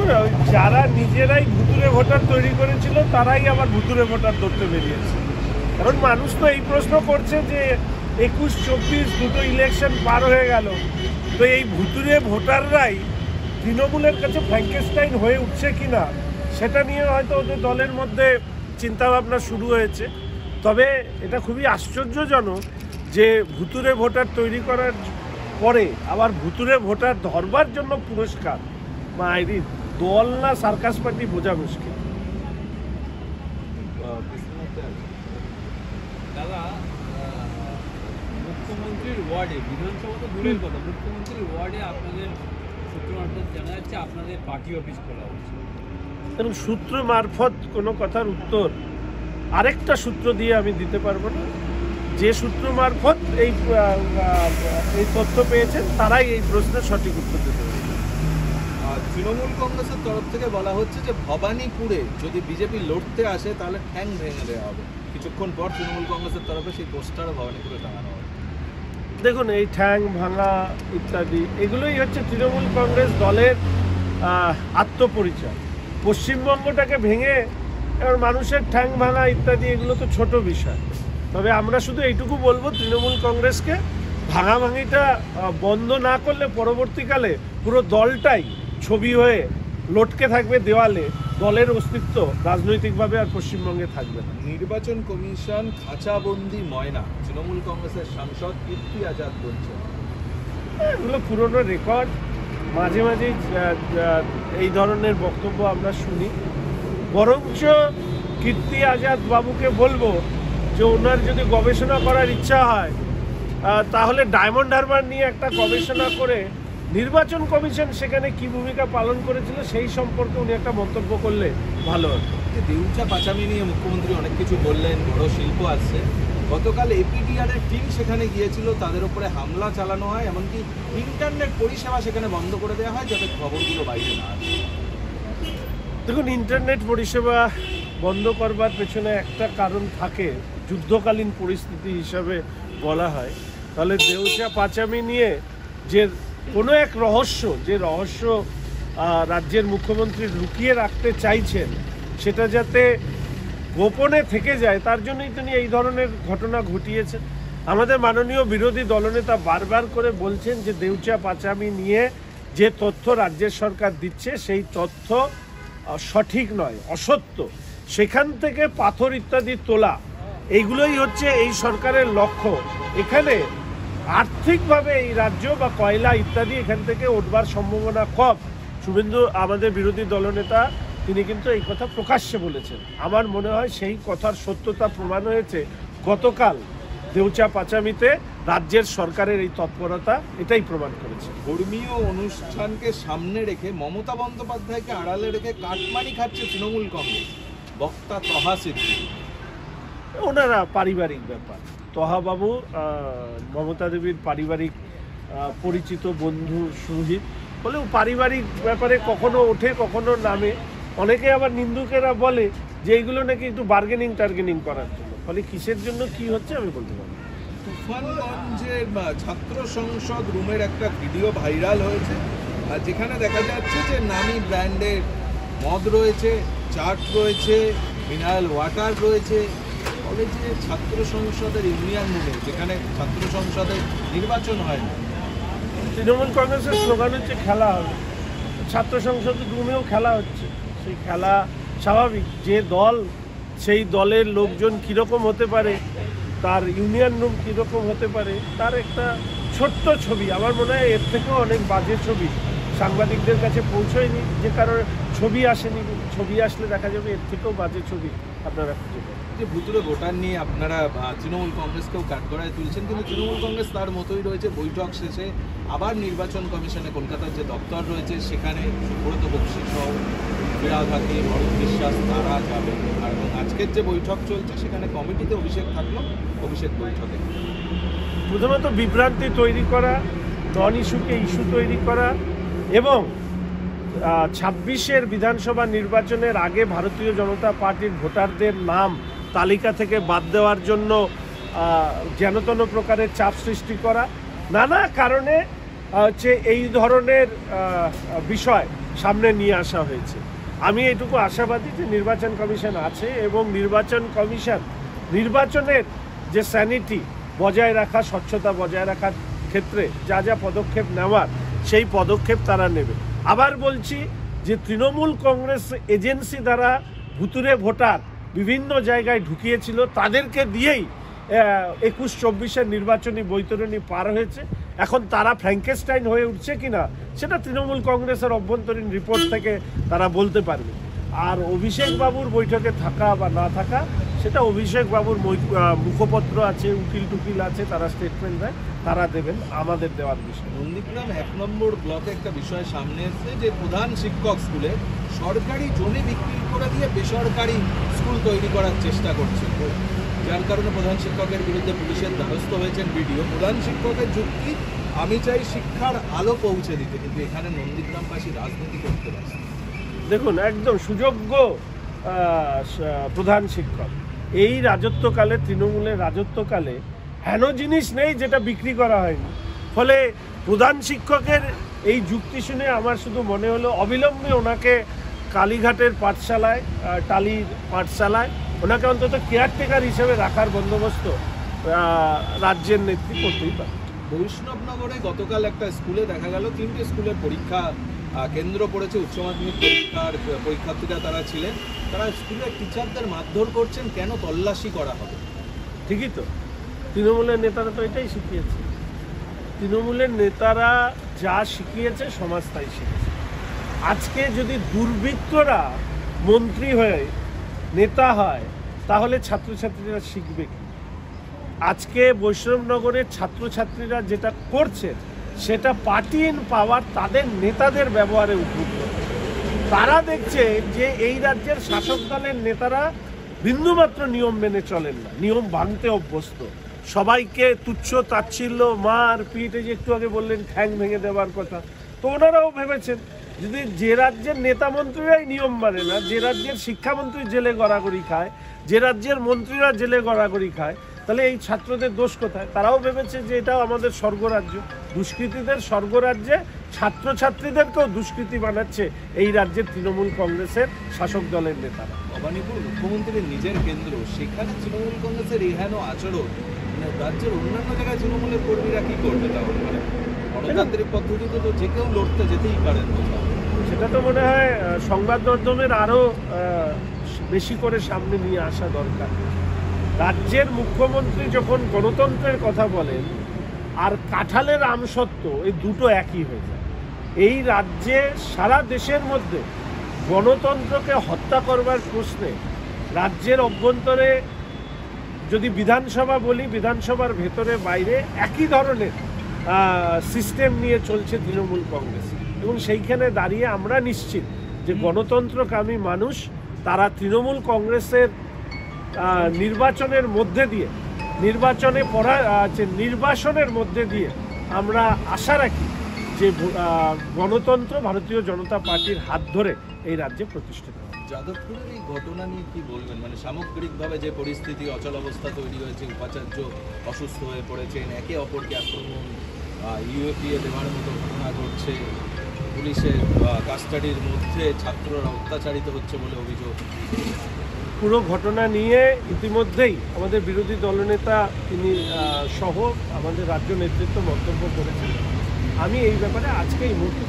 দেখুন, যারা নিজেরাই ভুতুরে ভোটার তৈরি করেছিল তারাই আবার ভুতুরে ভোটার ধরতে বেরিয়েছে। কারণ মানুষ তো এই প্রশ্ন করছে যে 21-24 দুটো ইলেকশন পার হয়ে গেল, তো এই ভুতুরে ভোটাররাই তৃণমূলের কাছে ফ্র্যাঙ্কেস্টাইন হয়ে উঠছে কিনা সেটা নিয়ে হয়তো ওদের দলের মধ্যে চিন্তাভাবনা শুরু হয়েছে। তবে এটা খুবই আশ্চর্যজনক যে ভুতুরে ভোটার তৈরি করার পরে আবার ভুতুরে ভোটার ধরবার জন্য পুরস্কার, মায়েরি দল না সার্কাস পার্টি বোঝা মুশকিল। দাদা, মুখ্যমন্ত্রীর ওয়ার্ডে, বিধানসভা তো দূরের কথা, মুখ্যমন্ত্রীর ওয়ার্ডে আপনাদের সূত্র মারফত জানা যাচ্ছে আপনাদের পার্টি অফিস খোলা হচ্ছে। কারণ সূত্র মারফত কোনো কথার উত্তর আরেকটা সূত্র দিয়ে আমি দিতে পারবো না। যে সূত্র মারফত এই তথ্য পেয়েছেন তারাই এই প্রশ্নের সঠিক উত্তর দিতে পারবে। তৃণমূল কংগ্রেসের তরফ থেকে বলা হচ্ছে যে ভবানীপুরে যদি বিজেপি লড়তে আসে তাহলে ঠ্যাং ভেঙে দেওয়া হবে। কিছুক্ষণ পর তৃণমূল কংগ্রেসের তরফে সেই পোস্টারও ভবানীপুরে টাঙানো হবে। দেখুন, এই ঠ্যাং ভাঙা ইত্যাদি এগুলোই হচ্ছে তৃণমূল কংগ্রেস দলের আত্মপরিচয়। পশ্চিমবঙ্গটাকে ভেঙে এবার মানুষের ঠ্যাং ভাঙা ইত্যাদি এগুলো তো ছোট বিষয়। তবে আমরা শুধু এইটুকু বলবো, তৃণমূল কংগ্রেসকে ভাঙাভাঙিটা বন্ধ না করলে পরবর্তীকালে পুরো দলটাই ছবি হয়ে লটকে থাকবে দেওয়ালে, দলের অস্তিত্ব রাজনৈতিকভাবে আর পশ্চিমবঙ্গে থাকবে না। নির্বাচন কমিশন খাঁচাবন্দি ময়না, তৃণমূল কংগ্রেসের সাংসদ কীর্তি আজাদ বলছেন। এগুলো পুরনো রেকর্ড, মাঝে মাঝে এই ধরনের বক্তব্য আমরা শুনি। বরঞ্চ কীর্তি আজাদ বাবুকে বলবো যে ওনার যদি গবেষণা করার ইচ্ছা হয় তাহলে ডায়মন্ড হারবার নিয়ে একটা গবেষণা করে নির্বাচন কমিশন সেখানে কি ভূমিকা পালন করেছিল সেই সম্পর্কে উনি একটা মন্তব্য করলে ভালো হতো। দেউচা পাচামি নিয়ে মুখ্যমন্ত্রী অনেক কিছু বললেন, বড় শিল্প আসছে। গতকাল এপিডিআরের টিম সেখানে গিয়েছিল, তাদের উপরে হামলা চালানো হয়, এমনকি ইন্টারনেট পরিষেবা সেখানে বন্ধ করে দেওয়া হয় যাতে খবরগুলো বাইরে না আসে। দেখুন, ইন্টারনেট পরিষেবা বন্ধ করবার পেছনে একটা কারণ থাকে, যুদ্ধকালীন পরিস্থিতি হিসাবে বলা হয়। তাহলে দেউচা পাচামি নিয়ে যে কোনো এক রহস্য, যে রহস্য রাজ্যের মুখ্যমন্ত্রী লুকিয়ে রাখতে চাইছেন সেটা যাতে গোপনে থেকে যায়, তার জন্যই তিনি এই ধরনের ঘটনা ঘটিয়েছেন। আমাদের মাননীয় বিরোধী দলনেতা বারবার করে বলছেন যে দেউচা পাচামি নিয়ে যে তথ্য রাজ্যের সরকার দিচ্ছে সেই তথ্য সঠিক নয়, অসত্য। সেখান থেকে পাথর ইত্যাদি তোলা, এইগুলোই হচ্ছে এই সরকারের লক্ষ্য। এখানে আর্থিকভাবে এই রাজ্য বা কয়লা ইত্যাদি এখান থেকে উঠবার সম্ভাবনা কম। শুভেন্দু আমাদের বিরোধী দলনেতা তিনি কিন্তু এই কথা প্রকাশ্যে বলেছেন। আমার মনে হয় সেই কথার সত্যতা প্রমাণ হয়েছে গতকাল দেউচা পাচামিতে রাজ্যের সরকারের এই তৎপরতা এটাই প্রমাণ করেছে। ধর্মীয় অনুষ্ঠানকে সামনে রেখে মমতা বন্দ্যোপাধ্যায়কে আড়ালে রেখে কাটমানি খাচ্ছে তৃণমূল কংগ্রেস, বক্তা তহা সিদ্দিকী। ওনারা পারিবারিক ব্যাপার। তহাবাবু মমতা দেবীর পারিবারিক পরিচিত বন্ধু সুহিত বলেও পারিবারিক ব্যাপারে কখনো ওঠে কখনো নামে। অনেকে আবার নিন্দুকেরা বলে যে এইগুলো নাকি একটু বার্গেনিং করার জন্য, ফলে কিসের জন্য কি হচ্ছে আমি বলতে পারবো। তুফানগঞ্জের ছাত্র সংসদ রুমের একটা ভিডিও ভাইরাল হয়েছে, আর যেখানে দেখা যাচ্ছে যে নামি ব্র্যান্ডের মদ রয়েছে, চাট রয়েছে, মিনারেল ওয়াটার রয়েছে। কলেজে ছাত্র সংসদের ইউনিয়ন রুমে, যেখানে ছাত্র সংসদের নির্বাচন হয় না, তৃণমূল কংগ্রেসের স্লোগান হচ্ছে খেলা হবে, ছাত্র সংসদ রুমেও খেলা হচ্ছে। সেই খেলা স্বাভাবিক, যে দল সেই দলের লোকজন কীরকম হতে পারে, তার ইউনিয়ন রুম কীরকম হতে পারে, তার একটা ছোট্ট ছবি। আমার মনে হয় এর থেকেও অনেক বাজে ছবি সাংবাদিকদের কাছে পৌঁছয়নি, যে কারণে ছবি আসেনি। ছবি আসলে দেখা যাবে এর থেকেও বাজে ছবি আপনারা খুঁজে পাবেন। যে ভুতুরে ভোটার নিয়ে আপনারা তৃণমূল কংগ্রেসকেও কাঠগড়ায় তুলছেন, কিন্তু তৃণমূল কংগ্রেস তার মতোই রয়েছে। বৈঠক শেষে আবার নির্বাচন কমিশনে কলকাতার যে দপ্তর রয়েছে সেখানে সুব্রত বক্সি সহ ফিরহাদ হাকিম, অরূপ বিশ্বাস তারা যাবে। আর এবং আজকের যে বৈঠক চলছে সেখানে কমিটিতে অভিষেক থাকলো, অভিষেক বৈঠকে প্রথমত বিভ্রান্তি তৈরি করা, নন ইস্যুকে ইস্যু তৈরি করা এবং 26-এর বিধানসভা নির্বাচনের আগে ভারতীয় জনতা পার্টির ভোটারদের নাম তালিকা থেকে বাদ দেওয়ার জন্য যেনতন প্রকারের চাপ সৃষ্টি করা, নানা কারণে হচ্ছে এই ধরনের বিষয় সামনে নিয়ে আসা হয়েছে। আমি এটুকু আশাবাদী যে নির্বাচন কমিশন আছে এবং নির্বাচন কমিশন নির্বাচনের যে স্যানিটি বজায় রাখা, স্বচ্ছতা বজায় রাখার ক্ষেত্রে যা যা পদক্ষেপ নেওয়ার সেই পদক্ষেপ তারা নেবে। আবার বলছি যে তৃণমূল কংগ্রেস এজেন্সি দ্বারা ভুতুরে ভোটার বিভিন্ন জায়গায় ঢুকিয়েছিল, তাদেরকে দিয়েই 21-24-এর নির্বাচনী বৈতরণী পার হয়েছে। এখন তারা ফ্র্যাঙ্কেস্টাইন হয়ে উঠছে কিনা সেটা তৃণমূল কংগ্রেসের অভ্যন্তরীণ রিপোর্ট থেকে তারা বলতে পারবে। আর অভিষেক বাবুর বৈঠকে থাকা বা না থাকা সেটা অভিষেক বাবুর মুখপত্র আছে, উকিল টুকিল আছে, তারা স্টেটমেন্ট দেয়, তারা দেবেন, আমাদের দেওয়ার বিষয়। নন্দীগ্রাম 1 নম্বর ব্লকে একটা বিষয় সামনে এসেছে যে প্রধান শিক্ষক স্কুলে সরকারি জমি বিক্রি করে দিয়ে বেসরকারি স্কুল তৈরি করার চেষ্টা করছে, যার কারণে প্রধান শিক্ষকের বিরুদ্ধে পুলিশের দ্বারস্থ হয়েছেন বিডিও। প্রধান শিক্ষকের যুক্তি, আমি চাই শিক্ষার আলো পৌঁছে দিতে, কিন্তু এখানে নন্দীগ্রামবাসী রাজনীতি করতে পারছে। দেখুন, একদম সুযোগ্য প্রধান শিক্ষক। এই রাজত্বকালে, তৃণমূলের রাজত্বকালে হেন জিনিস নেই যেটা বিক্রি করা হয়নি। ফলে প্রধান শিক্ষকের এই যুক্তি শুনে আমার শুধু মনে হলো অবিলম্বে ওনাকে কালীঘাটের পাঠশালায়, টালির পাঠশালায় ওনাকে অন্তত কেয়ারটেকার হিসেবে রাখার বন্দোবস্ত রাজ্যের নেত্রী করতেই পারে। বৈষ্ণবনগরে গতকাল একটা স্কুলে দেখা গেল 3টে স্কুলের পরীক্ষা কেন্দ্র পড়েছে, উচ্চ মাধ্যমিক পরীক্ষার্থীরা তারা ছিলেন, তারা স্কুলের টিচারদের মারধর করছেন, কেন তল্লাশি করা হবে? ঠিকই তো, তৃণমূলের নেতারা তো এটাই শিখিয়েছে। তৃণমূলের নেতারা যা শিখিয়েছে সমাজ তাই শিখেছে। আজকে যদি দুর্বৃত্তরা মন্ত্রী হয়ে নেতা হয় তাহলে ছাত্রছাত্রীরা শিখবে কি? আজকে বৈষ্ণবনগরের ছাত্রছাত্রীরা যেটা করছে সেটা পার্টি ইন পাওয়ার তাদের নেতাদের ব্যবহারে উদ্বুদ্ধ। তারা দেখছে যে এই রাজ্যের শাসক দলের নেতারা বিন্দুমাত্র নিয়ম মেনে চলেন না, নিয়ম ভাঙতে অভ্যস্ত, সবাইকে তুচ্ছ তাচ্ছিল্য, মার পিঠ, যে একটু আগে বললেন ঠ্যাং ভেঙে দেওয়ার কথা, তো ওনারাও ভেবেছেন যদি যে রাজ্যের নেতা মন্ত্রীরাই নিয়ম মানে না, যে রাজ্যের শিক্ষামন্ত্রী জেলে গড়াগড়ি খায়, যে রাজ্যের মন্ত্রীরা জেলে গড়াগড়ি খায়, তাহলে এই ছাত্রদের দোষ কোথায়? তারাও ভেবেছে যে এটাও আমাদের স্বর্গরাজ্য, দুষ্কৃতীদের স্বর্গরাজ্যে ছাত্রছাত্রীদেরকেও দুষ্কৃতী বানাচ্ছে এই রাজ্যের তৃণমূল কংগ্রেসের শাসক দলের নেতারা। ভবানীপুর মুখ্যমন্ত্রীর নিজের কেন্দ্র, সেখানে তৃণমূল কংগ্রেসের এহেন আচরণ, মানে রাজ্যের অন্যান্য জায়গায় তৃণমূলের কর্মীরা কি করবে তাহলে? মানে গণতান্ত্রিক পদ্ধতিতে তো যে কেউ লড়তে যেতেই পারেন। সেটা তো মনে হয় সংবাদ মাধ্যমের আরও বেশি করে সামনে নিয়ে আসা দরকার। রাজ্যের মুখ্যমন্ত্রী যখন গণতন্ত্রের কথা বলেন আর কাঁঠালের আমসত্ত্ব, এই দুটো একই হয়ে যায়। এই রাজ্যে সারা দেশের মধ্যে গণতন্ত্রকে হত্যা করবার প্রশ্নে রাজ্যের অভ্যন্তরে যদি বিধানসভা বলি, বিধানসভার ভেতরে বাইরে একই ধরনের সিস্টেম নিয়ে চলছে তৃণমূল কংগ্রেস। এবং সেইখানে দাঁড়িয়ে আমরা নিশ্চিত যে গণতন্ত্রকামী মানুষ তারা তৃণমূল কংগ্রেসের নির্বাচনের মধ্যে দিয়ে, নির্বাসনের মধ্যে দিয়ে আমরা আশা রাখি যে গণতন্ত্র ভারতীয় জনতা পার্টির হাত ধরে এই রাজ্যে প্রতিষ্ঠিত হবে। যাদবপুরের এই ঘটনা নিয়ে কি বলবেন? মানে সামগ্রিকভাবে যে পরিস্থিতি, অচল অবস্থা তৈরি হয়েছে, উপাচার্য অসুস্থ হয়ে পড়েছেন, একে অপরকে আক্রমণ, ইউএপিএ দেওয়ার মতো ঘটনা ঘটছে, পুলিশের কাস্টাডির মধ্যে ছাত্ররা অত্যাচারিত হচ্ছে বলে অভিযোগ। পুরো ঘটনা নিয়ে ইতিমধ্যেই আমাদের বিরোধী দলনেতা তিনি সহ আমাদের রাজ্য নেতৃত্ব মন্তব্য করেছেন। আমি এই ব্যাপারে আজকে এই মুহূর্তে